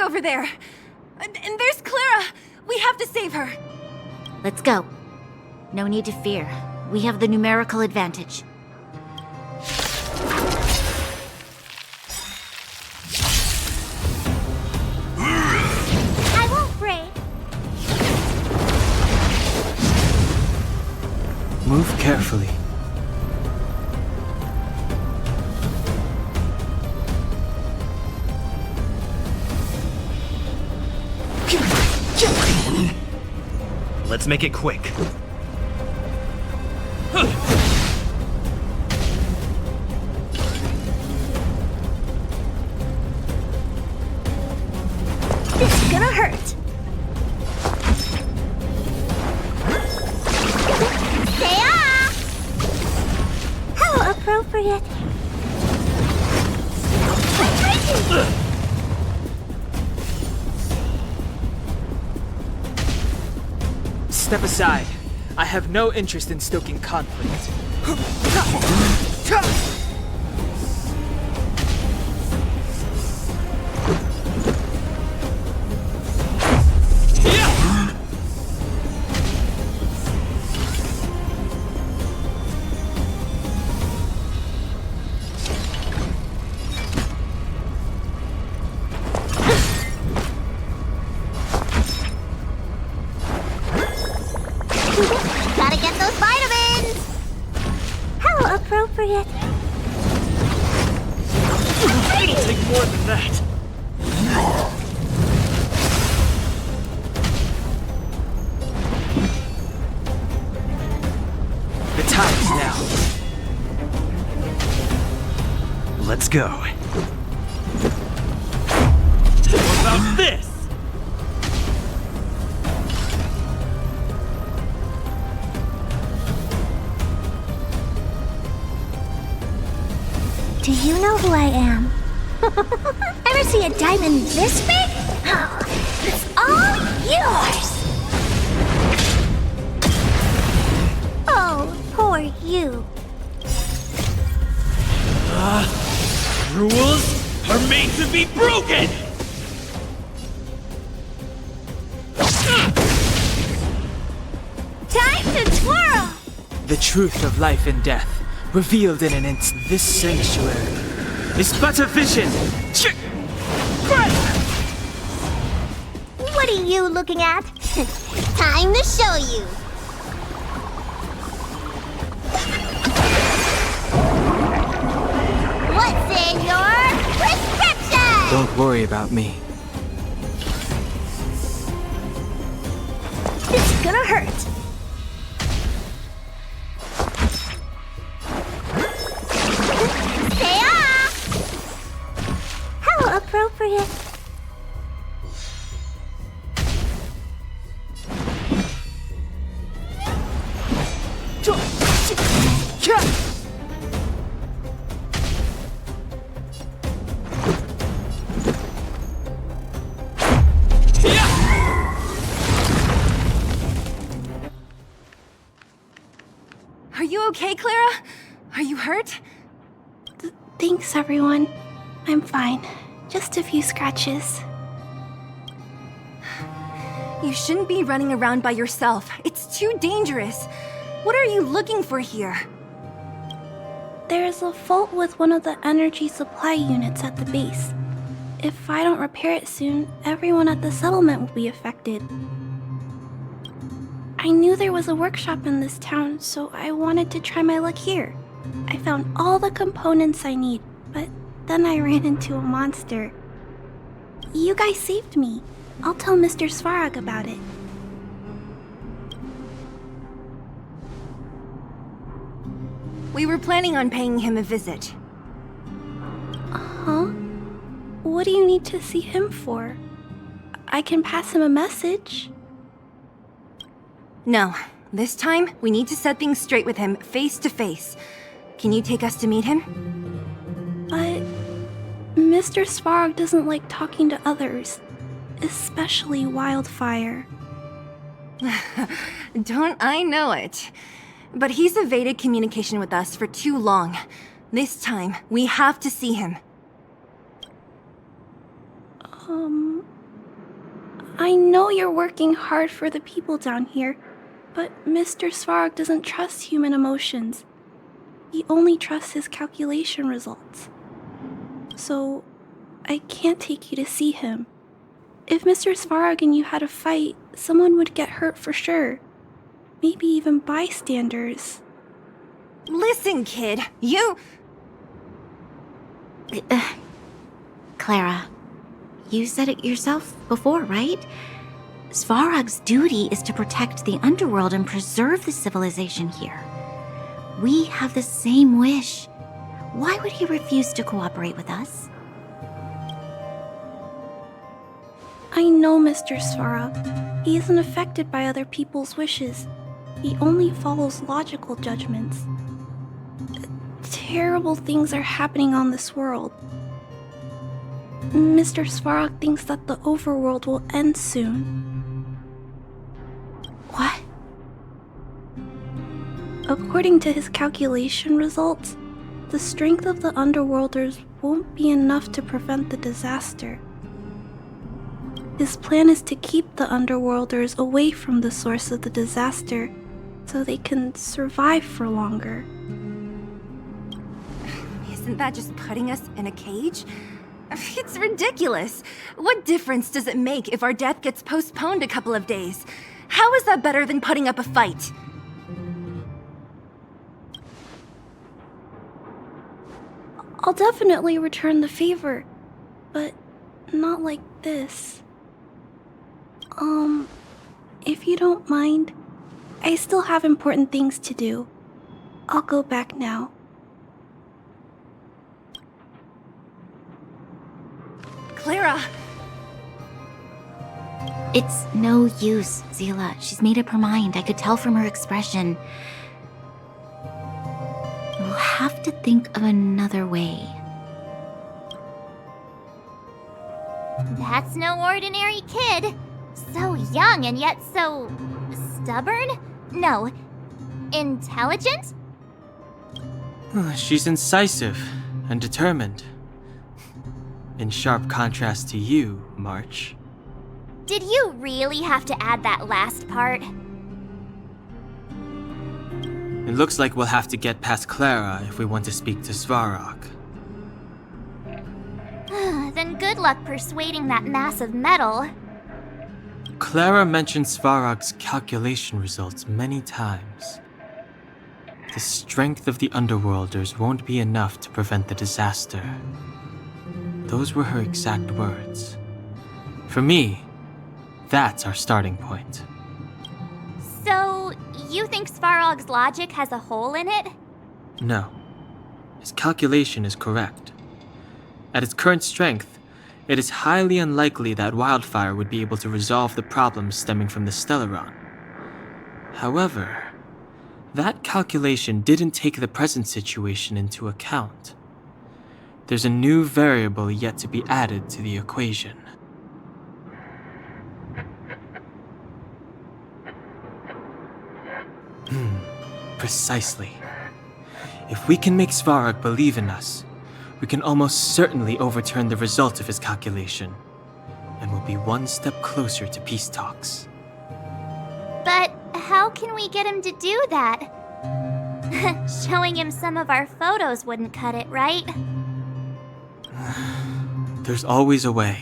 big over there. And there's Clara. We have to save her. Let's go. No need to fear. We have the numerical advantage. I won't break. Move carefully. Let's make it quick. This is gonna hurt. Say how appropriate. Step aside. I have no interest in stoking conflict. Gotta get those vitamins! How appropriate. It'll take more than that. The time is now. Let's go. What about this? Do you know who I am? Ever see a diamond this big? Oh, it's all yours! Oh, poor you. Rules are made to be broken! Time to twirl! The truth of life and death, revealed in an instant. This sanctuary is but a vision. What are you looking at? Time to show you. What's in your prescription? Don't worry about me. It's gonna hurt. Say how appropriate. Are you okay, Clara? Are you hurt? Thanks, everyone. I'm fine. Just a few scratches. You shouldn't be running around by yourself. It's too dangerous. What are you looking for here? There is a fault with one of the energy supply units at the base. If I don't repair it soon, everyone at the settlement will be affected. I knew there was a workshop in this town, so I wanted to try my luck here. I found all the components I need, but then I ran into a monster. You guys saved me. I'll tell Mr.Svarog about it. We were planning on paying him a visit. Huh? What do you need to see him for? I can pass him a message. No, this time we need to set things straight with him face to face. Can you take us to meet him? But Mr. Svarog doesn't like talking to others, especially Wildfire. Don't I know it? But he's evaded communication with us for too long. This time, we have to see him. I know you're working hard for the people down here, but Mr. Svarog doesn't trust human emotions. He only trusts his calculation results. So, I can't take you to see him. If Mr. Svarog and you had a fight, someone would get hurt for sure. Maybe even bystanders. Listen, kid, you... Clara, you said it yourself before, right? Svarog's duty is to protect the underworld and preserve the civilization here. We have the same wish. Why would he refuse to cooperate with us? I know Mr. Svarog. He isn't affected by other people's wishes. He only follows logical judgments. Terrible things are happening on this world. Mr. Svarog thinks that the overworld will end soon. What? According to his calculation results, the strength of the underworlders won't be enough to prevent the disaster. His plan is to keep the underworlders away from the source of the disaster so they can survive for longer. Isn't that just putting us in a cage? It's ridiculous. What difference does it make if our death gets postponed a couple of days? How is that better than putting up a fight? I'll definitely return the favor, but not like this. If you don't mind, I still have important things to do. I'll go back now. Clara! It's no use, Zila. She's made up her mind. I could tell from her expression. We'll have to think of another way. That's no ordinary kid. So young and yet so... stubborn? No. Intelligent? She's incisive and determined. In sharp contrast to you, March. Did you really have to add that last part? It looks like we'll have to get past Clara if we want to speak to Svarog. Then good luck persuading that mass of metal. Clara mentioned Svarog's calculation results many times. The strength of the Underworlders won't be enough to prevent the disaster. Those were her exact words. For me, that's our starting point. So, you think Svarog's logic has a hole in it? No. His calculation is correct. At its current strength, it is highly unlikely that Wildfire would be able to resolve the problems stemming from the Stellaron. However, that calculation didn't take the present situation into account. There's a new variable yet to be added to the equation. Precisely. If we can make Svarog believe in us, we can almost certainly overturn the result of his calculation, and we'll be one step closer to peace talks. But how can we get him to do that? Showing him some of our photos wouldn't cut it, right? There's always a way.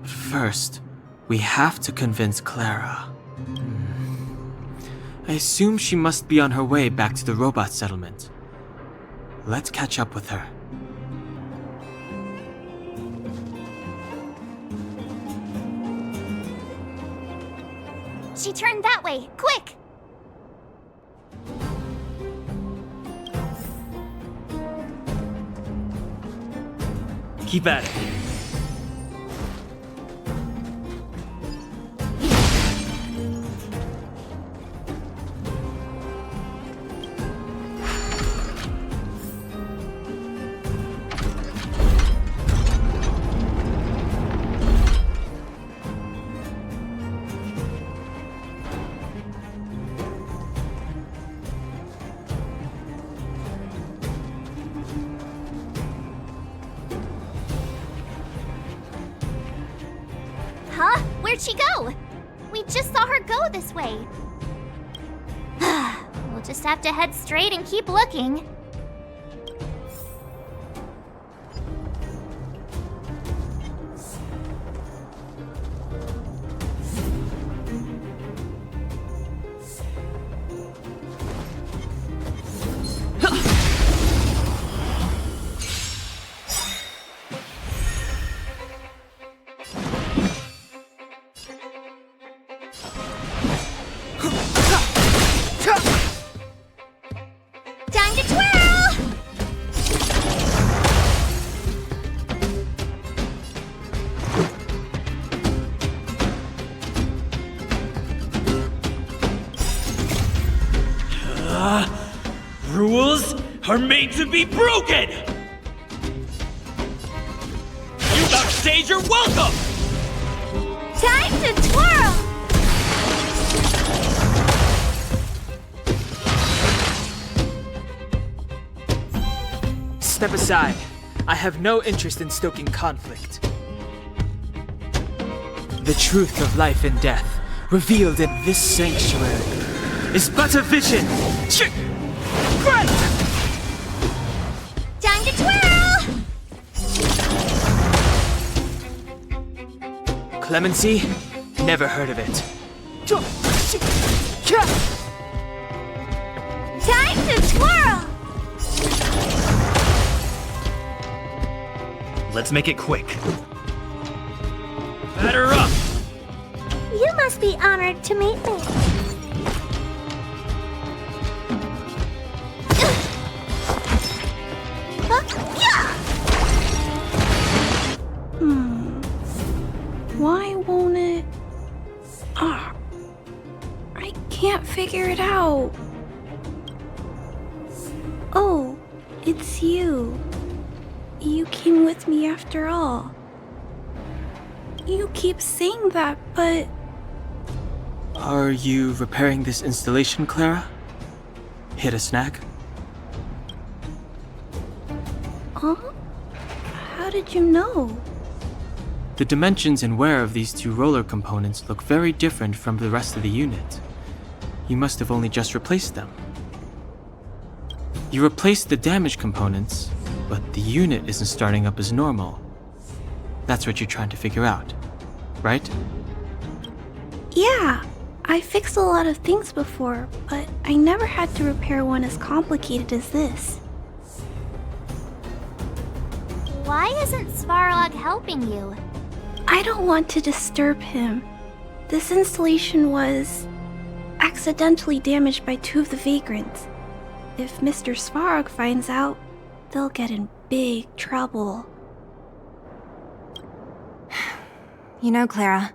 But first, we have to convince Clara. I assume she must be on her way back to the robot settlement. Let's catch up with her. She turned that way, quick! Keep at it. Where'd she go? We just saw her go this way. We'll just have to head straight and keep looking. Time to twirl! Rules are made to be broken! You backstage are welcome! Time to twirl! Step aside. I have no interest in stoking conflict. The truth of life and death, revealed in this sanctuary, is but a vision. Great! Time to twirl! Clemency? Never heard of it. Time to twirl! Let's make it quick. Batter up! You must be honored to meet me. Why won't it? Ah, I can't figure it out. Oh, it's you. You came with me after all. You keep saying that, but Are you repairing this installation, Clara? Hit a snag? huh? How did you know? The dimensions and wear of these two roller components look very different from the rest of the unit. You must have only just replaced them. You replaced the damaged components, but the unit isn't starting up as normal. That's what you're trying to figure out, right? Yeah, I fixed a lot of things before, but I never had to repair one as complicated as this. Why isn't Svarog helping you? I don't want to disturb him. This installation was accidentally damaged by two of the vagrants. If Mr.Svarog finds out, they'll get in big trouble. You know, Clara,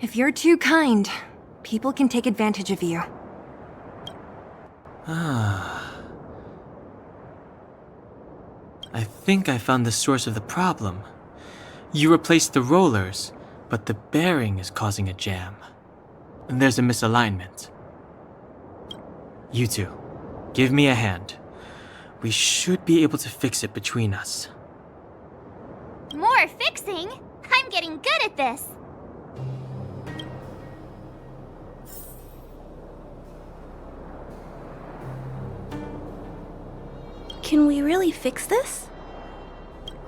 if you're too kind, people can take advantage of you. I think I found the source of the problem. You replaced the rollers, but the bearing is causing a jam. And there's a misalignment. You two, give me a hand. We should be able to fix it between us. More fixing? I'm getting good at this. Can we really fix this?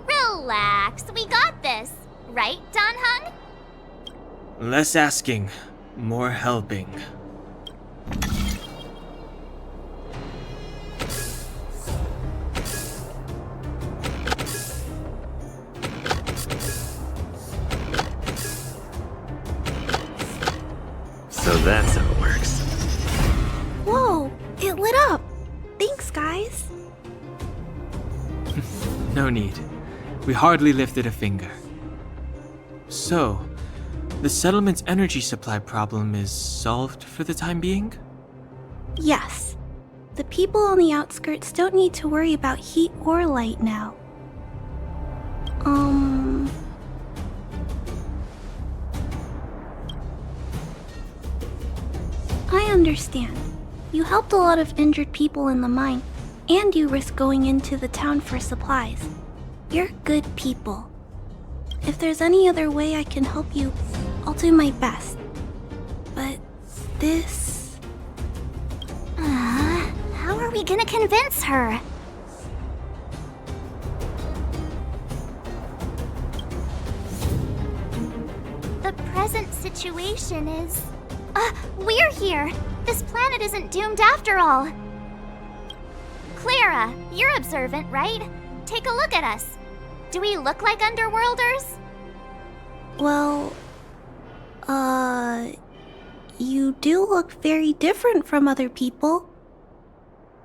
Relax, we got this. Right, Don Hung? Less asking, more helping. So that's how it works. Whoa, it lit up! Thanks, guys. No need. We hardly lifted a finger. So, the settlement's energy supply problem is solved for the time being? Yes. The people on the outskirts don't need to worry about heat or light now. I understand. You helped a lot of injured people in the mine, and you risked going into the town for supplies. You're good people. If there's any other way I can help you, I'll do my best. But this... How are we gonna convince her? The present situation is... we're here! This planet isn't doomed after all! Clara, you're observant, right? Take a look at us. Do we look like underworlders? Well... You do look very different from other people.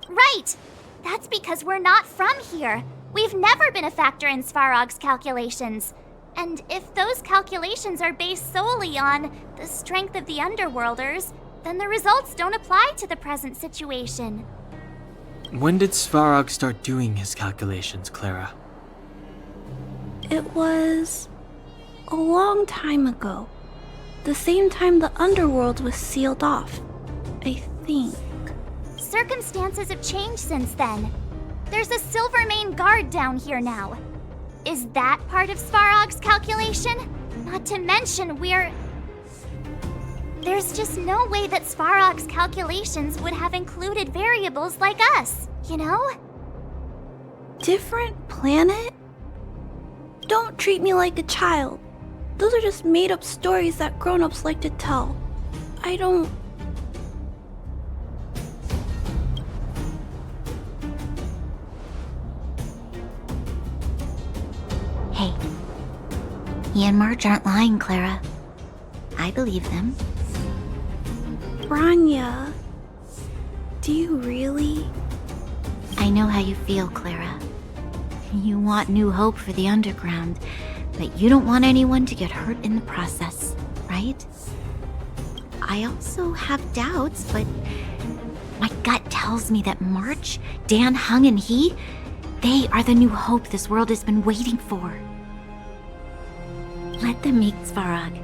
Right! That's because we're not from here. We've never been a factor in Svarog's calculations. And if those calculations are based solely on the strength of the underworlders, then the results don't apply to the present situation. When did Svarog start doing his calculations, Clara? It was... a long time ago. The same time the underworld was sealed off, I think. Circumstances have changed since then. There's a Silvermane guard down here now. Is that part of Svarog's calculation? Not to mention There's just no way that Svarog's calculations would have included variables like us, you know? Different planet? Don't treat me like a child. Those are just made-up stories that grown-ups like to tell. I don't... Hey, he and Marge aren't lying, Clara. I believe them. Rania... Do you really? I know how you feel, Clara. You want new hope for the underground, but you don't want anyone to get hurt in the process, right? I also have doubts, but my gut tells me that March, Dan, Hung, and he, they are the new hope this world has been waiting for. Let them meet Svarog,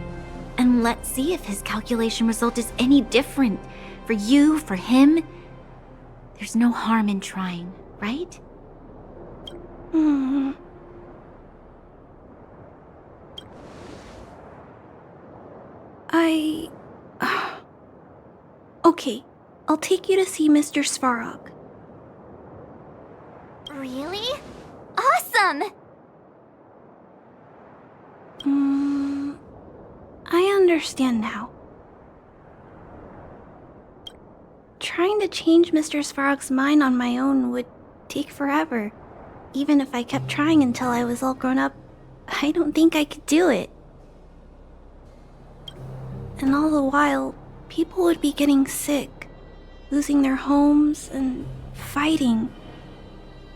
and let's see if his calculation result is any different. For you, for him, there's no harm in trying, right? Okay, I'll take you to see Mr.Svarog. Really? Awesome! I understand now. Trying to change Mr. Svarog's mind on my own would take forever. Even if I kept trying until I was all grown up, I don't think I could do it. And all the while, people would be getting sick, losing their homes, and fighting,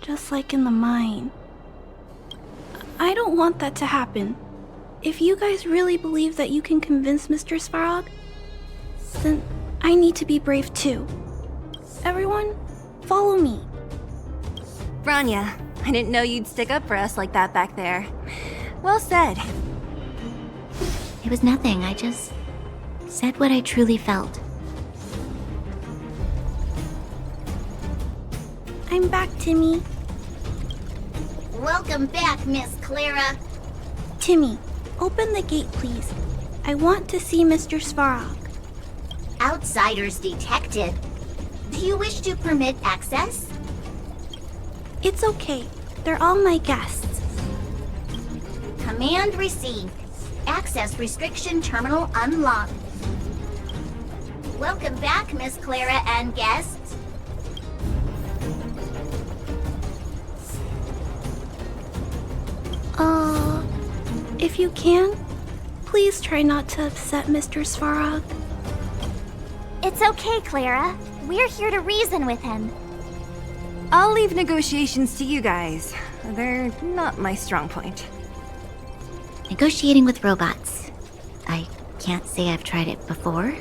just like in the mine. I don't want that to happen. If you guys really believe that you can convince Mr. Svarog, then I need to be brave too. Everyone, follow me. Rania, I didn't know you'd stick up for us like that back there. Well said. It was nothing, I just said what I truly felt. I'm back, Timmy. Welcome back, Miss Clara. Timmy, open the gate, please. I want to see Mr. Svarog. Outsiders detected. Do you wish to permit access? It's okay. They're all my guests. Command received. Access restriction terminal unlocked. Welcome back, Miss Clara and guests. If you can, please try not to upset Mr. Svarog. It's okay, Clara. We're here to reason with him. I'll leave negotiations to you guys. They're not my strong point. Negotiating with robots. I can't say I've tried it before.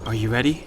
Are you ready?